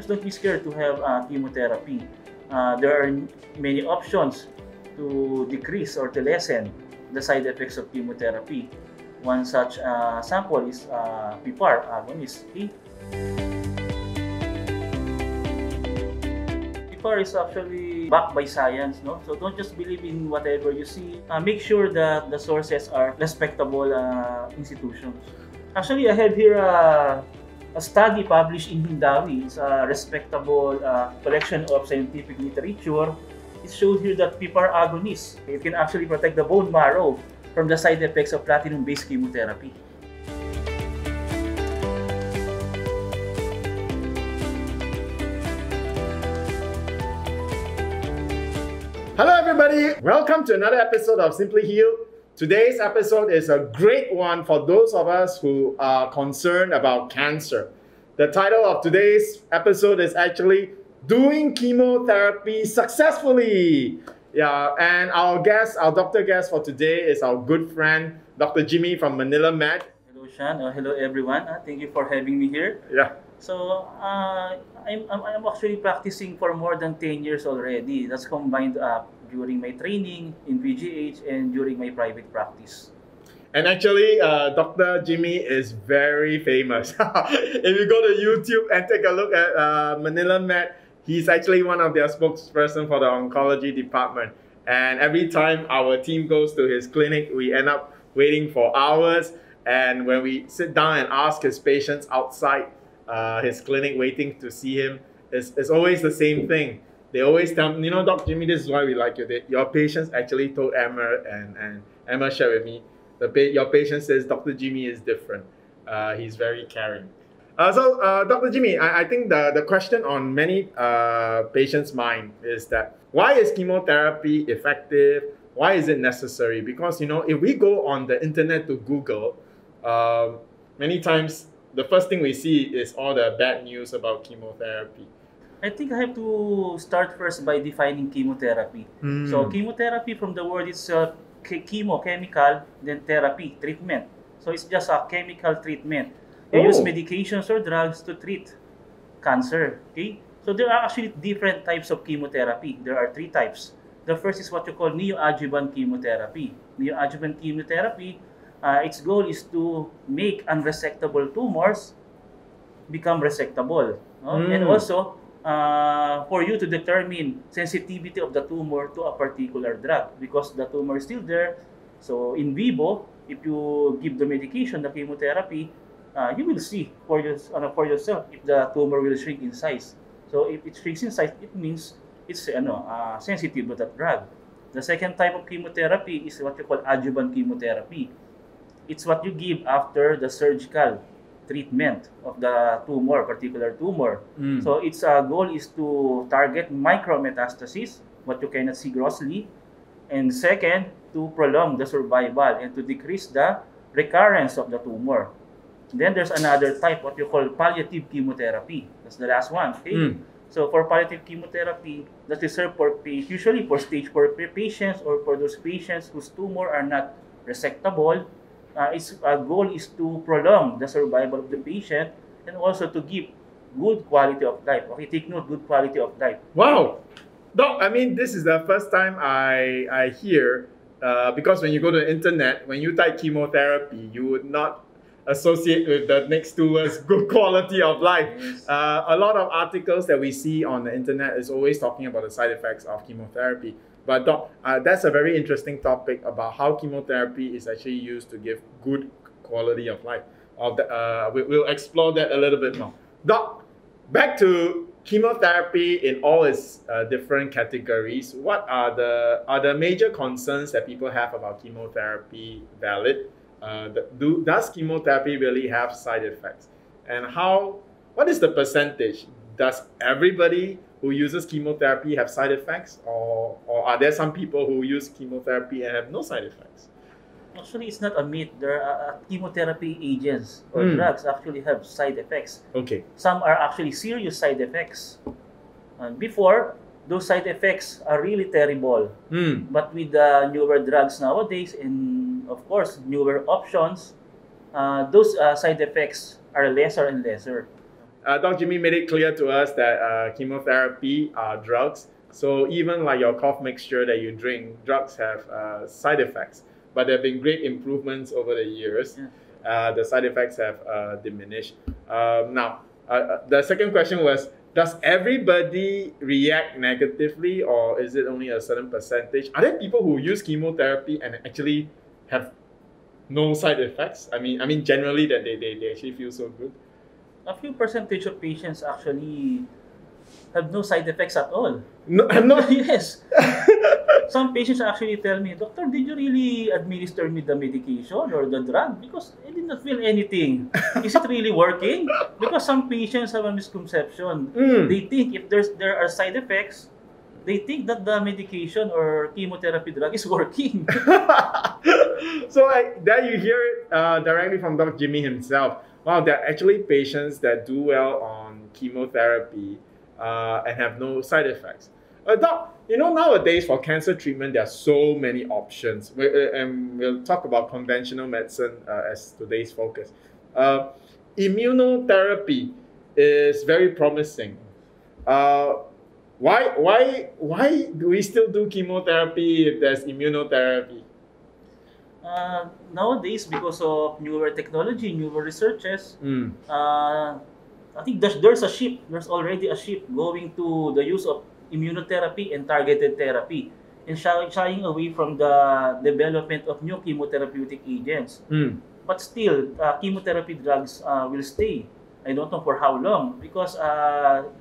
just don't be scared to have chemotherapy. There are many options to decrease or to lessen the side effects of chemotherapy. One such sample is PPAR agonist. Okay? PPAR is actually backed by science, no? So don't just believe in whatever you see. Make sure that the sources are respectable institutions. Actually, I have here a study published in Hindawi. It's a respectable collection of scientific literature. It shows here that PPAR agonists, it can actually protect the bone marrow from the side effects of platinum-based chemotherapy. Hello everybody, welcome to another episode of Simply Heal. Today's episode is a great one for those of us who are concerned about cancer. The title of today's episode is actually Doing Chemotherapy Successfully. Yeah, and our doctor guest for today is our good friend, Dr. Jimmy from Manila Med. Hello, Sean. Hello, everyone. Thank you for having me here. Yeah. So, I'm actually practicing for more than 10 years already. That's combined during my training in PGH and during my private practice. And actually, Dr. Jimmy is very famous. If you go to YouTube and take a look at Manila Med, he's actually one of their spokesperson for the oncology department. And every time our team goes to his clinic, we end up waiting for hours. And when we sit down and ask his patients outside his clinic waiting to see him, it's always the same thing. They always tell me, you know, Dr. Jimmy, this is why we like you. Your patients actually told Emma, and Emma shared with me, your patient says Dr. Jimmy is different. He's very caring. So, Dr. Jimmy, I think the question on many patients' mind is that why is chemotherapy effective? Why is it necessary? Because, you know, if we go on the internet to Google, many times the first thing we see is all the bad news about chemotherapy. I think I have to start first by defining chemotherapy. So chemotherapy from the word itself, chemo, chemical, then therapy, treatment. So it's just a chemical treatment. You use medications or drugs to treat cancer. Okay? So there are actually different types of chemotherapy. There are 3 types. The first is what you call neoadjuvant chemotherapy. Neoadjuvant chemotherapy, its goal is to make unresectable tumors become resectable. And also, for you to determine sensitivity of the tumor to a particular drug because the tumor is still there. So in vivo, if you give the medication, the chemotherapy, you will see for yourself if the tumor will shrink in size. So if it shrinks in size, it means it's sensitive to that drug. The second type of chemotherapy is what you call adjuvant chemotherapy. It's what you give after the surgical treatment of the tumor, particular tumor. So its goal is to target micrometastasis, what you cannot see grossly, and second, to prolong the survival and to decrease the recurrence of the tumor. Then there's another type, what you call palliative chemotherapy. That's the last one. Okay? So for palliative chemotherapy, that's reserved for usually for stage 4 patients or for those patients whose tumor are not resectable. Its goal is to prolong the survival of the patient and also to give good quality of life. Okay, take note, good quality of life. Wow! Doc, I mean, this is the first time I hear, because when you go to the internet, when you type chemotherapy, you would not associate with the next 2 words, good quality of life. Yes. A lot of articles that we see on the internet is always talking about the side effects of chemotherapy. But Doc, that's a very interesting topic about how chemotherapy is actually used to give good quality of life. We'll explore that a little bit more. Doc, back to chemotherapy in all its different categories. What are the major concerns that people have about chemotherapy valid? Does chemotherapy really have side effects? And what is the percentage? Does everybody who uses chemotherapy have side effects? Or are there some people who use chemotherapy and have no side effects? Actually, it's not a myth. There are chemotherapy agents or drugs actually have side effects. Okay. Some are actually serious side effects. Before, those side effects are really terrible. But with the newer drugs nowadays and, of course, newer options, those side effects are lesser and lesser. Dr. Jimmy made it clear to us that chemotherapy are drugs. So even like your cough mixture that you drink, drugs have side effects. But there have been great improvements over the years. Yeah. The side effects have diminished. Now, the second question was, does everybody react negatively, or is it only a certain percentage? Are there people who use chemotherapy and actually have no side effects? I mean, generally that they actually feel so good. A few percentage of patients actually have no side effects at all. No, I'm not. Yes. Some patients actually tell me, Doctor, did you really administer me the medication or the drug? Because I did not feel anything. Is it really working? Because some patients have a misconception. They think if there are side effects, they think that the medication or chemotherapy drug is working. So there you hear it directly from Dr. Jimmy himself. Wow, there are actually patients that do well on chemotherapy and have no side effects. Doc, nowadays for cancer treatment, there are so many options. And we'll talk about conventional medicine as today's focus. Immunotherapy is very promising. Why do we still do chemotherapy if there's immunotherapy? Nowadays, because of newer technology, newer researches, I think there's a shift. There's already a shift going to the use of immunotherapy and targeted therapy, and shying away from the development of new chemotherapeutic agents. But still, chemotherapy drugs will stay. I don't know for how long, because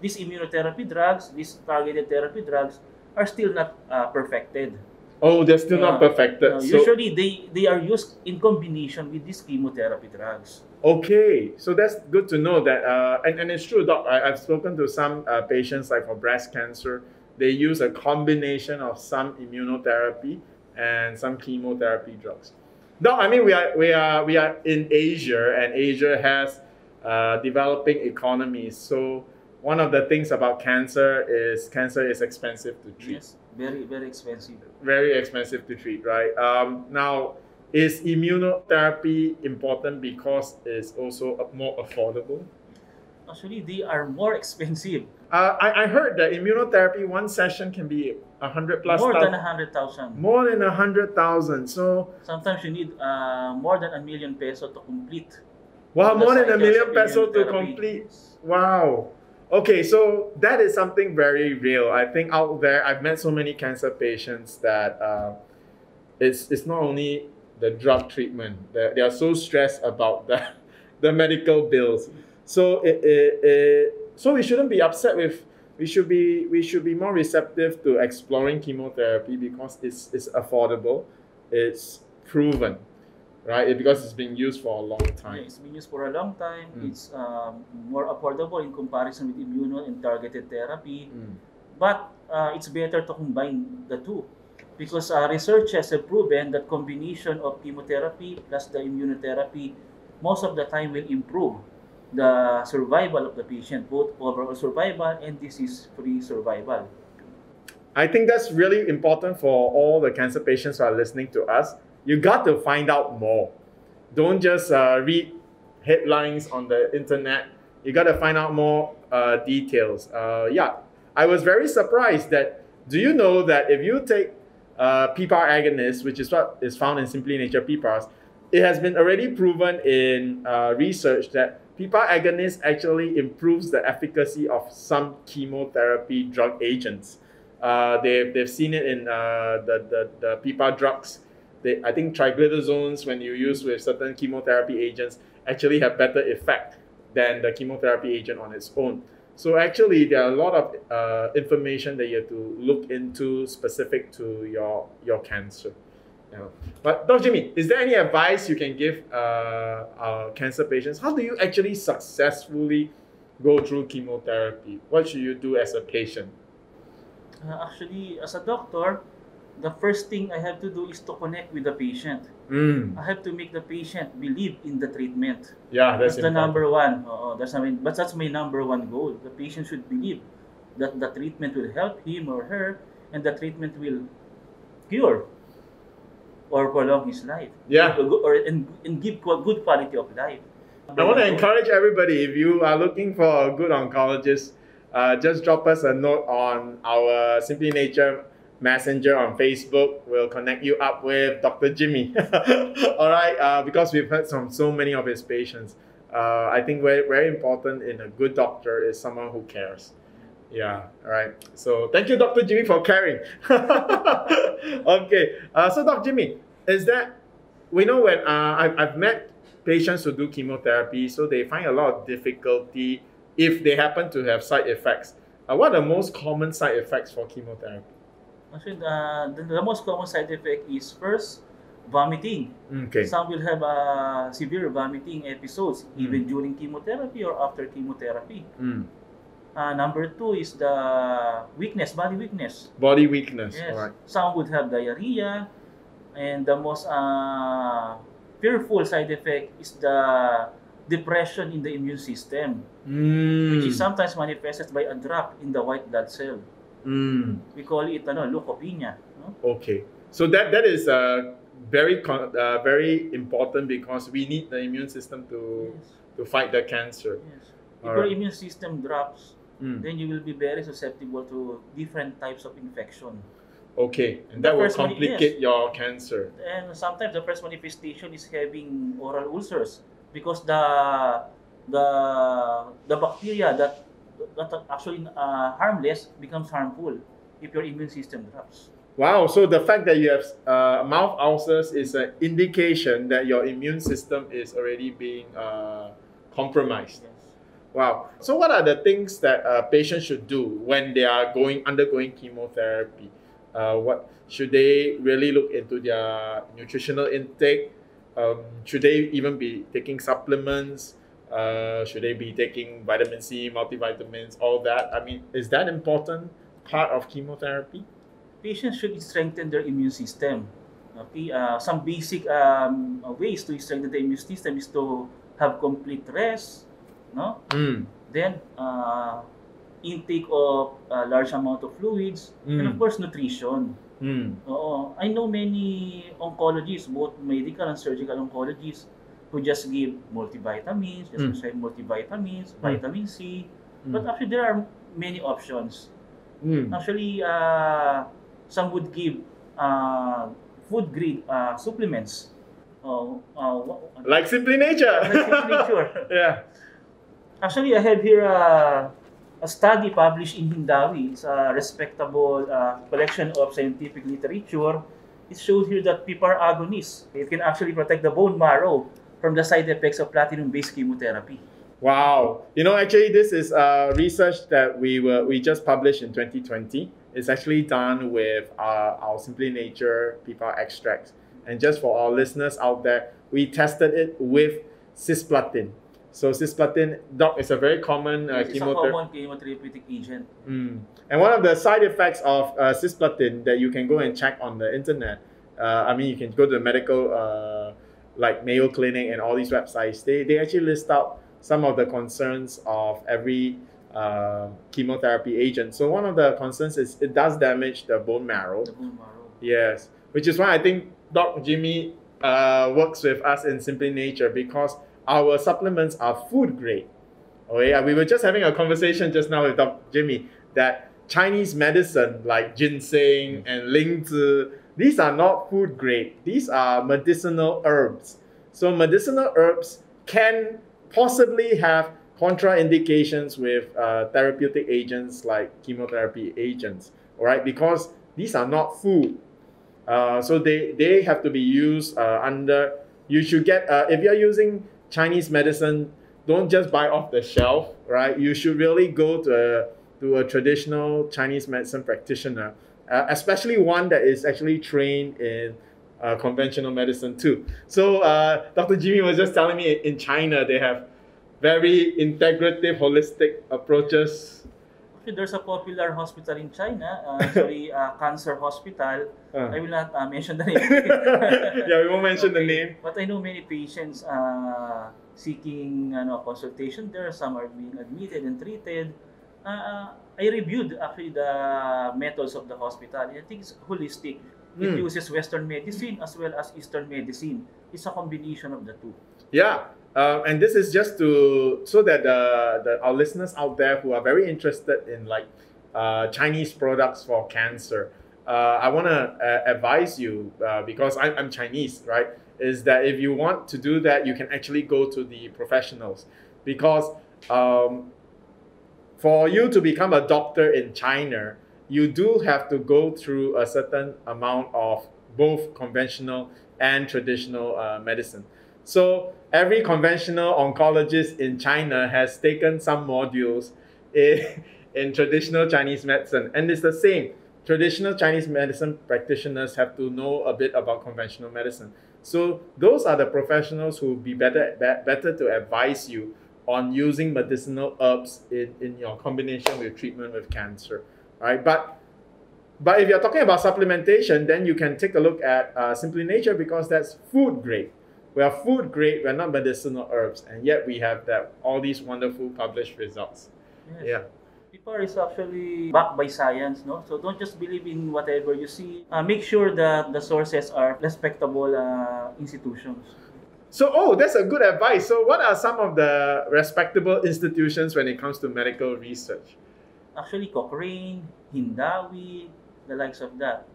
these immunotherapy drugs, these targeted therapy drugs, are still not perfected. Oh, they're still not perfected. Usually, they are used in combination with these chemotherapy drugs. Okay, so that's good to know that, and it's true, Doc. I've spoken to some patients, like for breast cancer, they use a combination of some immunotherapy and some chemotherapy drugs. Doc, I mean, we are in Asia, and Asia has developing economies. So one of the things about cancer is expensive to treat. Yes, very, very expensive. Very expensive to treat, right? Now, is immunotherapy important because it's also more affordable? Actually, they are more expensive. I heard that immunotherapy, one session can be 100 plus. More than 100,000. More than 100,000. So sometimes you need more than ₱1 million to complete. Wow, more than ₱1 million to complete. Wow. Okay, so that is something very real. I think out there, I've met so many cancer patients that it's not only the drug treatment. They are so stressed about the medical bills. So so we shouldn't be upset with. We should be more receptive to exploring chemotherapy because it's affordable, it's proven, right? Because it's been used for a long time. Yeah, it's been used for a long time. It's more affordable in comparison with immuno and targeted therapy. But it's better to combine the two, because researchers have proven that combination of chemotherapy plus the immunotherapy most of the time will improve the survival of the patient, both overall survival and disease-free survival. I think that's really important for all the cancer patients who are listening to us. You got to find out more. Don't just read headlines on the internet. You got to find out more details. I was very surprised that, do you know that if you take PPAR agonist, which is what is found in SimplyNaturePPARs, it has been already proven in research that PPAR agonist actually improves the efficacy of some chemotherapy drug agents. They've seen it in the PPAR drugs. I think triglycerides, when you use with certain chemotherapy agents, actually have better effect than the chemotherapy agent on its own. So actually, there are a lot of information that you have to look into specific to your cancer. Yeah. But Dr. Jimmy, is there any advice you can give our cancer patients? How do you actually successfully go through chemotherapy? What should you do as a patient? Actually, as a doctor, the first thing I have to do is to connect with the patient. I have to make the patient believe in the treatment. Yeah, that's the number one. That's my number one goal. The patient should believe that the treatment will help him or her, and the treatment will cure or prolong his life. Yeah. And give good quality of life. I want to encourage everybody, if you are looking for a good oncologist, just drop us a note on our Simply Nature Messenger on Facebook. We'll connect you up with Dr. Jimmy. All right, because we've heard from so many of his patients. I think very important in a good doctor is someone who cares. Yeah, all right. So thank you, Dr. Jimmy, for caring. Okay, so Dr. Jimmy, is that, we know when I've met patients who do chemotherapy, so they find a lot of difficulty if they happen to have side effects. What are the most common side effects for chemotherapy? Actually, the most common side effect is first, vomiting. Okay. Some will have severe vomiting episodes even during chemotherapy or after chemotherapy. Number two is the weakness, body weakness. Body weakness, yes. All right. Some would have diarrhea, and the most fearful side effect is the depression in the immune system, which is sometimes manifested by a drop in the white blood cell. We call it leukopenia. No? Okay, so that is very important because we need the immune system to fight the cancer. Yes. If your immune system drops, then you will be very susceptible to different types of infection. Okay, and that will complicate your cancer. And sometimes the first manifestation is having oral ulcers because the bacteria that actually harmless becomes harmful if your immune system drops. Wow, so the fact that you have mouth ulcers is an indication that your immune system is already being compromised. Yes. Wow. So what are the things that patients should do when they are undergoing chemotherapy? What should they really look into their nutritional intake? Should they even be taking supplements? Should they be taking vitamin C, multivitamins, all that? I mean, is that important part of chemotherapy? Patients should strengthen their immune system. Okay, some basic ways to strengthen the immune system is to have complete rest, no? Then intake of large amount of fluids, and of course nutrition. I know many oncologists, both medical and surgical oncologists, who just give multivitamins, prescribe multivitamins, vitamin C, but actually there are many options. Actually, some would give food grade supplements. Like SimplyNature. Like SimplyNature. Yeah. Actually, I have here a study published in Hindawi. It's a respectable collection of scientific literature. It showed here that PPAR agonists, it can actually protect the bone marrow from the side effects of platinum-based chemotherapy. Wow. You know, actually, this is research that we just published in 2020. It's actually done with our SimplyNature PPAR extracts. And just for our listeners out there, we tested it with cisplatin. So cisplatin, doc, is a very common It's a common chemotherapeutic agent. And one of the side effects of cisplatin that you can go and check on the internet, I mean, you can go to the medical, like Mayo Clinic and all these websites, they actually list out some of the concerns of every chemotherapy agent. So one of the concerns is it does damage the bone marrow. The bone marrow. Yes, which is why I think Doc Jimmy works with us in SimplyNature, because our supplements are food grade. Oh yeah, we were just having a conversation just now with Dr. Jimmy that Chinese medicine like ginseng and lingzi, these are not food grade. These are medicinal herbs. So medicinal herbs can possibly have contraindications with therapeutic agents like chemotherapy agents, all right? Because these are not food. So they have to be used under, you should get, if you're using Chinese medicine, don't just buy off the shelf, right? You should really go to a traditional Chinese medicine practitioner, especially one that is actually trained in conventional medicine too. So Dr. Jimmy was just telling me in China, they have very integrative, holistic approaches. There's a popular hospital in China, actually cancer hospital. I will not mention the name. Yeah, we won't mention the name. But I know many patients seeking consultation there. Some are being admitted and treated. I reviewed actually the methods of the hospital. I think it's holistic. It uses Western medicine as well as Eastern medicine. It's a combination of the two. Yeah, And this is just so that our listeners out there who are very interested in like Chinese products for cancer, I want to advise you because I'm Chinese, right? Is that if you want to do that, you can actually go to the professionals because for you to become a doctor in China, you do have to go through a certain amount of both conventional and traditional medicine. So every conventional oncologist in China has taken some modules in traditional Chinese medicine, and it's the same. Traditional Chinese medicine practitioners have to know a bit about conventional medicine. So those are the professionals who will be better to advise you on using medicinal herbs in your combination with treatment with cancer, right? But if you're talking about supplementation, then you can take a look at SimplyNature because that's food grade. We are food grade, we're not medicinal herbs, and yet we have all these wonderful published results. Yes. Yeah. PPAR is actually backed by science, no? So don't just believe in whatever you see. Make sure that the sources are respectable institutions. So, that's a good advice. So what are some of the respectable institutions when it comes to medical research? Actually, Cochrane, Hindawi, the likes of that.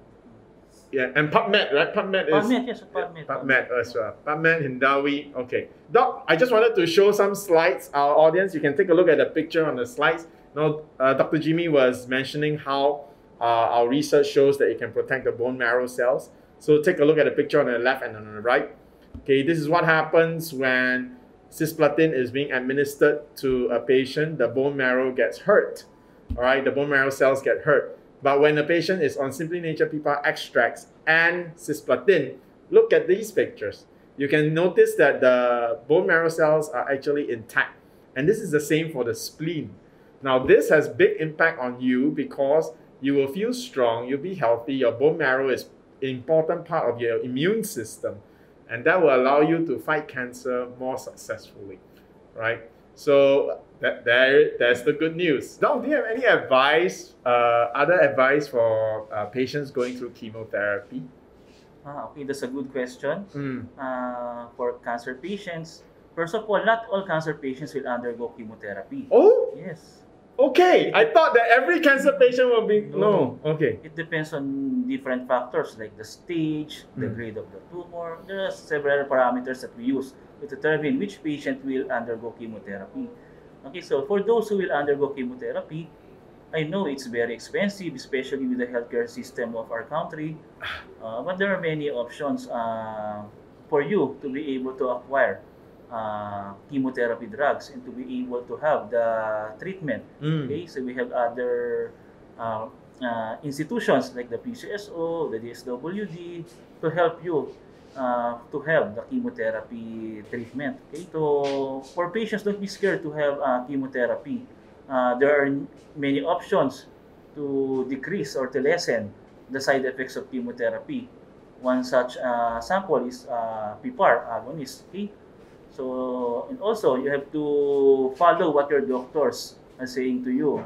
Yeah, and PubMed, right? PubMed Yes, PubMed. PubMed as well. PubMed, Hindawi. Okay. Doc, I just wanted to show some slides. Our audience, you can take a look at the picture on the slides. Now, Dr. Jimmy was mentioning how our research shows that it can protect the bone marrow cells. So take a look at the picture on the left and on the right. Okay, this is what happens when cisplatin is being administered to a patient. The bone marrow gets hurt. All right, the bone marrow cells get hurt. But when the patient is on SimplyNature extracts and cisplatin, look at these pictures. You can notice that the bone marrow cells are actually intact. And this is the same for the spleen. Now, this has big impact on you because you will feel strong, you'll be healthy, your bone marrow is an important part of your immune system. And that will allow you to fight cancer more successfully, right? So there's the good news. Doc, do you have any advice, other advice for patients going through chemotherapy? Okay, that's a good question. For cancer patients, first of all, not all cancer patients will undergo chemotherapy. Oh? Yes. Okay, I thought that every cancer patient will be... No. Okay. It depends on different factors like the stage, the grade of the tumor. There are several parameters that we use to determine which patient will undergo chemotherapy. Okay, so for those who will undergo chemotherapy, I know it's very expensive, especially with the healthcare system of our country. But there are many options for you to be able to acquire chemotherapy drugs and to be able to have the treatment. Okay, so we have other institutions like the PCSO, the DSWD to help you to have the chemotherapy treatment. Okay, so for patients, don't be scared to have chemotherapy. There are many options to decrease or to lessen the side effects of chemotherapy. One such sample is PPAR agonist. Okay? So, and also you have to follow what your doctors are saying to you.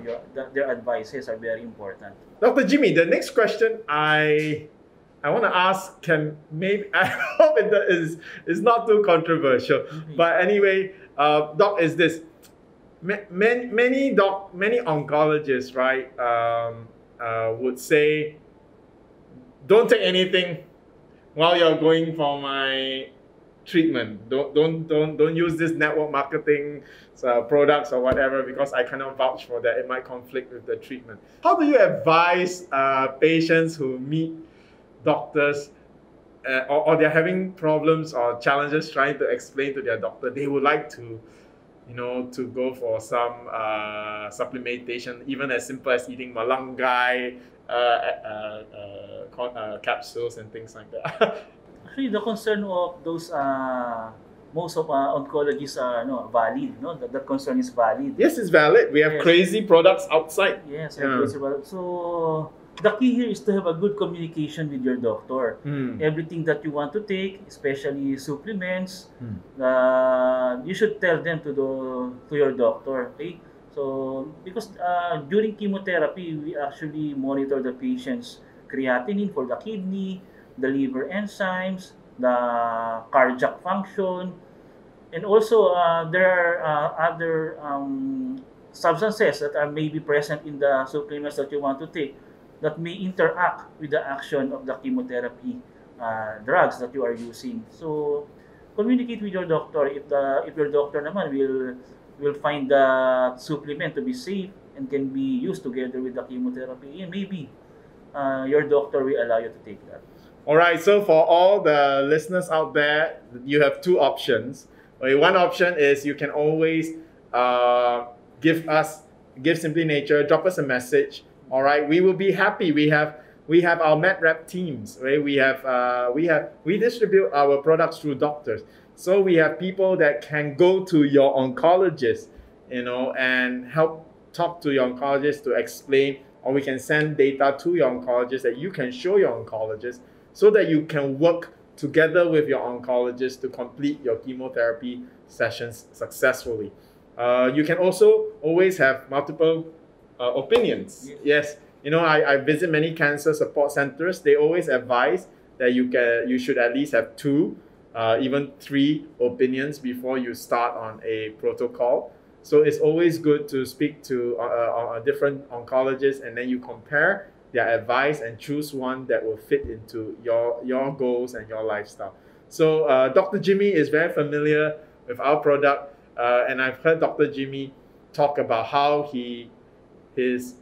Their advices are very important. Dr. Jimmy, the next question I want to ask I hope it is not too controversial. But anyway, Doc, is this many oncologists, right, would say, don't take anything while you're going for my treatment. Don't use this network marketing products or whatever because I cannot vouch for that. It might conflict with the treatment. How do you advise patients who meet doctors or they're having problems or challenges trying to explain to their doctor they would like to go for some supplementation, even as simple as eating malunggay capsules and things like that? Actually, the concern of those most of oncologists are valid. No, that concern is valid. Yes, it's valid. We have crazy products outside. Yes, so the key here is to have a good communication with your doctor. Everything that you want to take, especially supplements, you should tell them to your doctor. Okay, so because during chemotherapy, we actually monitor the patient's creatinine for the kidney, the liver enzymes, the cardiac function, And also, there are other substances that are maybe present in the supplements that you want to take that may interact with the action of the chemotherapy drugs that you are using. So, communicate with your doctor. If your doctor naman will find the supplement to be safe and can be used together with the chemotherapy, and maybe your doctor will allow you to take that. All right, so for all the listeners out there, you have two options. Okay, one option is you can always give Simply Nature, drop us a message. All right, we will be happy. We have our MedRep teams. Right? We distribute our products through doctors. So we have people that can go to your oncologist, and help talk to your oncologist to explain, or we can send data to your oncologist that you can show your oncologist so that you can work together with your oncologist to complete your chemotherapy sessions successfully. You can also always have multiple opinions. Yes. I visit many cancer support centers. They always advise that you should at least have 2, even 3 opinions before you start on a protocol. So it's always good to speak to a different oncologist, and then you compare their advice and choose one that will fit into your goals and your lifestyle. So Dr. Jimmy is very familiar with our product, and I've heard Dr. Jimmy talk about how his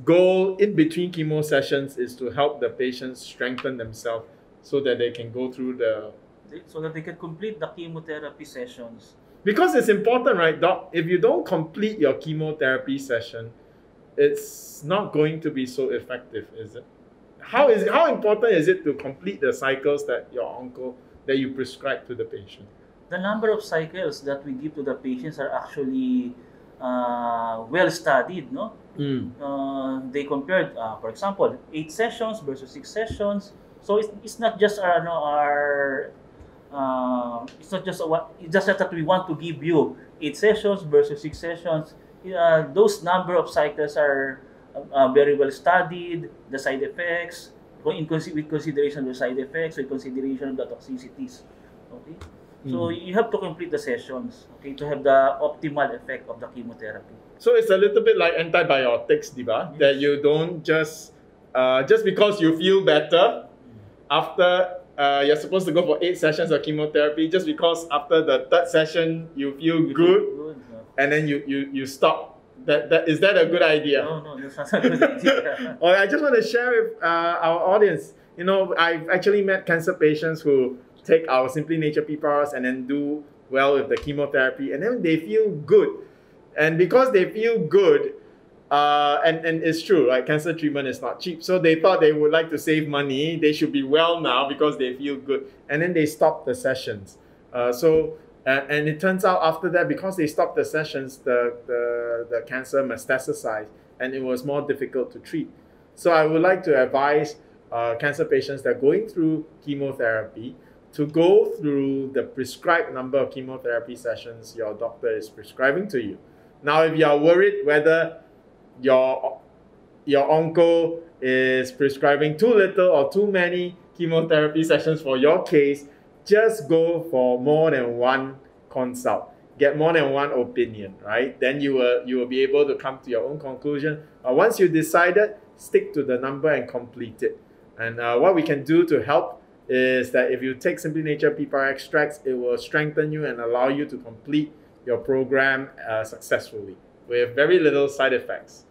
goal in between chemo sessions is to help the patients strengthen themselves so that they can go through so that they can complete the chemotherapy sessions. Because it's important, right, Doc? If you don't complete your chemotherapy session, it's not going to be so effective, is it? How important is it to complete the cycles that you prescribe to the patient? The number of cycles that we give to the patients are actually well studied, no? They compared, for example, 8 sessions versus 6 sessions. So it's not just it's not just that we want to give you 8 sessions versus 6 sessions. Those number of cycles are very well studied. The side effects, with consideration of the side effects, with consideration of the toxicities. Okay, so you have to complete the sessions, okay, to have the optimal effect of the chemotherapy. So it's a little bit like antibiotics, diba? Yes. That you don't just because you feel better after you're supposed to go for 8 sessions of chemotherapy, just because after the 3rd session you feel good, and then you stop. Is that a good idea? No, that's not a good idea. I just want to share with our audience. I've actually met cancer patients who take our SimplyNaturePPARs and then do well with the chemotherapy, and then they feel good. And because they feel good, and it's true, right? Cancer treatment is not cheap. So they thought they would like to save money. They should be well now because they feel good. And then they stop the sessions. And it turns out after that, because they stopped the sessions, the cancer metastasized, and it was more difficult to treat. So I would like to advise cancer patients that are going through chemotherapy to go through the prescribed number of chemotherapy sessions your doctor is prescribing to you. Now, if you are worried whether your onco is prescribing too little or too many chemotherapy sessions for your case, just go for more than one consult. Get more than one opinion, right? Then you will be able to come to your own conclusion. Once you decided, stick to the number and complete it. And what we can do to help is that if you take SimplyNaturePPAR extracts, it will strengthen you and allow you to complete your program successfully with very little side effects.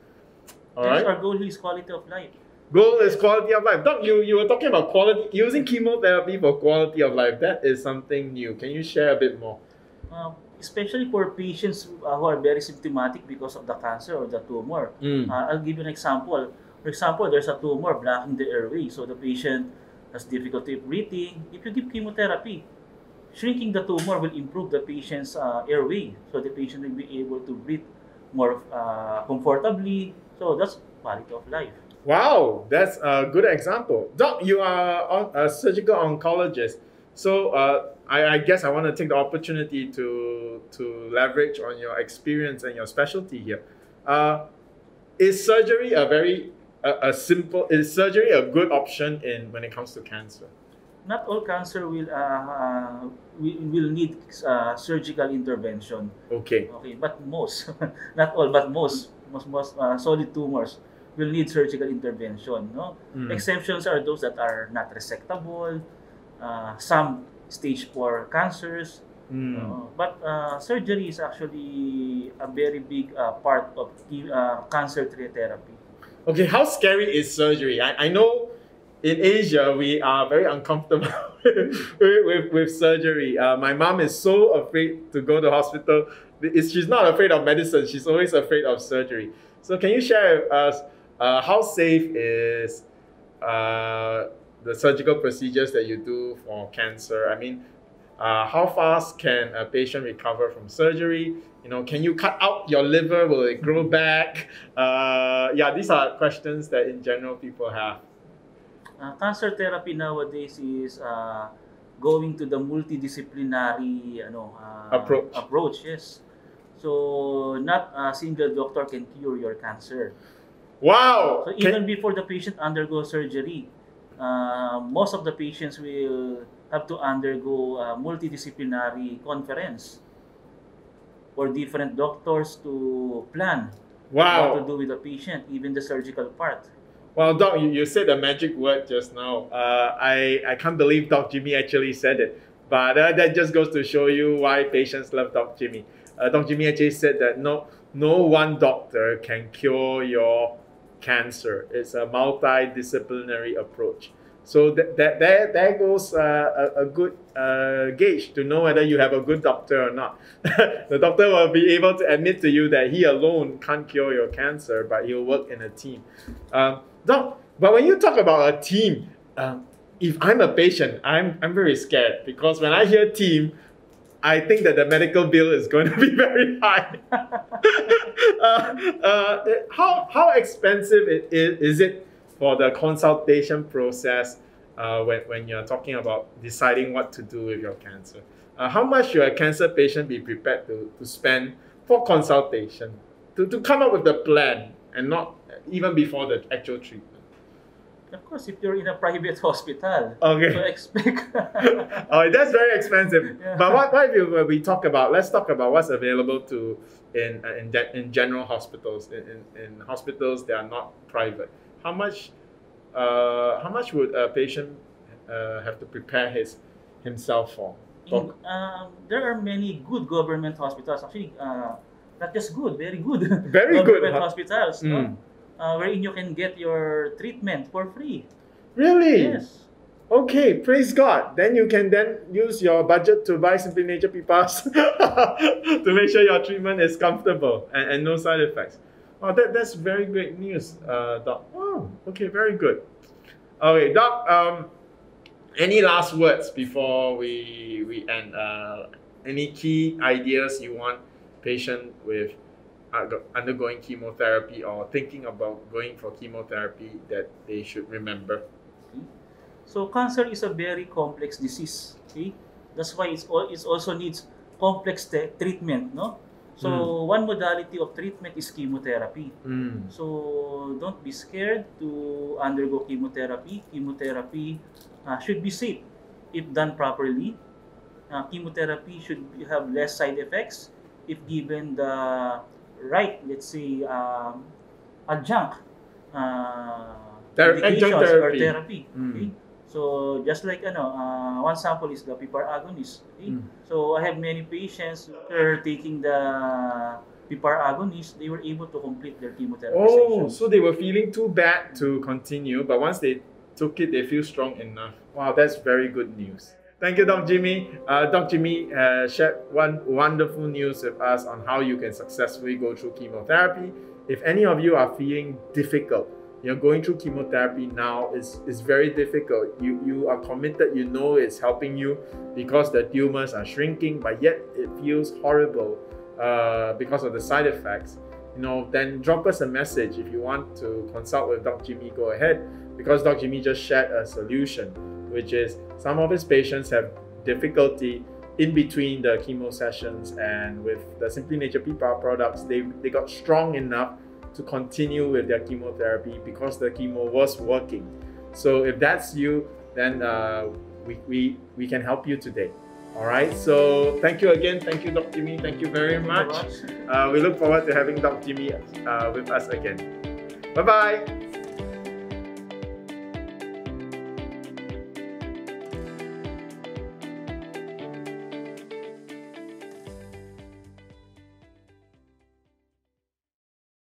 All right. Our goal is quality of life. Goal is quality of life. Doc, you were talking about using chemotherapy for quality of life. That is something new. Can you share a bit more? Especially for patients who are very symptomatic because of the cancer or the tumor. I'll give you an example. For example, there's a tumor blocking the airway, so the patient has difficulty breathing. If you give chemotherapy, shrinking the tumor will improve the patient's airway, so the patient will be able to breathe more comfortably. So that's quality of life. Wow, that's a good example. Doc, you are a surgical oncologist. So I guess I want to take the opportunity to leverage on your experience and your specialty here. Is surgery is surgery a good option when it comes to cancer? not all cancer will need surgical intervention. Okay. Okay, but most, not all, but most solid tumors will need surgical intervention. No, exceptions are those that are not resectable, some stage 4 cancers. But surgery is actually a very big part of cancer therapy. Okay, how scary is surgery? I know in Asia we are very uncomfortable with surgery. My mom is so afraid to go to hospital. She's not afraid of medicine, she's always afraid of surgery. So can you share with us how safe is the surgical procedures that you do for cancer? I mean, how fast can a patient recover from surgery? You know, can you cut out your liver? Will it grow back? Yeah, these are questions that in general people have. Cancer therapy nowadays is going to the multidisciplinary approach. Yes. So not a single doctor can cure your cancer. Wow! So even before the patient undergoes surgery, most of the patients will have to undergo a multidisciplinary conference for different doctors to plan what to do with the patient, even the surgical part. Well, Doc, you said a magic word just now. I can't believe Doc Jimmy actually said it. But that just goes to show you why patients love Doc Jimmy. Doc Jimmy actually said that no one doctor can cure your cancer. It's a multidisciplinary approach. So there goes a good gauge to know whether you have a good doctor or not. The doctor will be able to admit to you that he alone can't cure your cancer, but he'll work in a team. Doc, but when you talk about a team, if I'm a patient, I'm very scared, because when I hear team, I think that the medical bill is going to be very high. How expensive is it for the consultation process when you're talking about deciding what to do with your cancer? How much should a cancer patient be prepared to spend for consultation to come up with the plan, and not even before the actual treatment? Of course, if you're in a private hospital, okay, so expect. Oh, that's very expensive. Yeah. But what if we talk about? Let's talk about what's available in general hospitals, in hospitals that are not private. How much would a patient have to prepare himself for? There are many good government hospitals. Actually, not just good, very good. Very government good hospitals. No? Wherein you can get your treatment for free. Really? Yes. Okay, praise God. Then you can use your budget to buy SimplyNaturePPARs to make sure your treatment is comfortable and no side effects. Oh, that's very great news, Doc. Oh, okay, very good. Okay, Doc, any last words before we end? Any key ideas you want patient with undergoing chemotherapy or thinking about going for chemotherapy that they should remember? So cancer is a very complex disease. Okay, that's why it also needs complex treatment. No, so one modality of treatment is chemotherapy. So don't be scared to undergo chemotherapy. Chemotherapy should be safe if done properly. Chemotherapy should have less side effects if given the right, let's say, adjunct medications or therapy. Okay? So just like one sample is the PPAR agonist. Okay? So I have many patients who are taking the PPAR agonist, they were able to complete their chemotherapy sessions. So they were feeling too bad to continue, but once they took it, they feel strong enough. Wow, that's very good news. Thank you, Doc Jimmy. Doc Jimmy shared one wonderful news with us on how you can successfully go through chemotherapy. If any of you are feeling difficult, you're going through chemotherapy now, is very difficult. You are committed, you know it's helping you because the tumors are shrinking, but yet it feels horrible because of the side effects. Then drop us a message. If you want to consult with Doc Jimmy, go ahead, because Doc Jimmy just shared a solution, which is some of his patients have difficulty in between the chemo sessions, and with the SimplyNaturePPAR products, they got strong enough to continue with their chemotherapy because the chemo was working. So if that's you, then we can help you today. All right, so thank you again. Thank you, Dr. Jimmy. Thank you very much. We look forward to having Dr. Jimmy with us again. Bye-bye.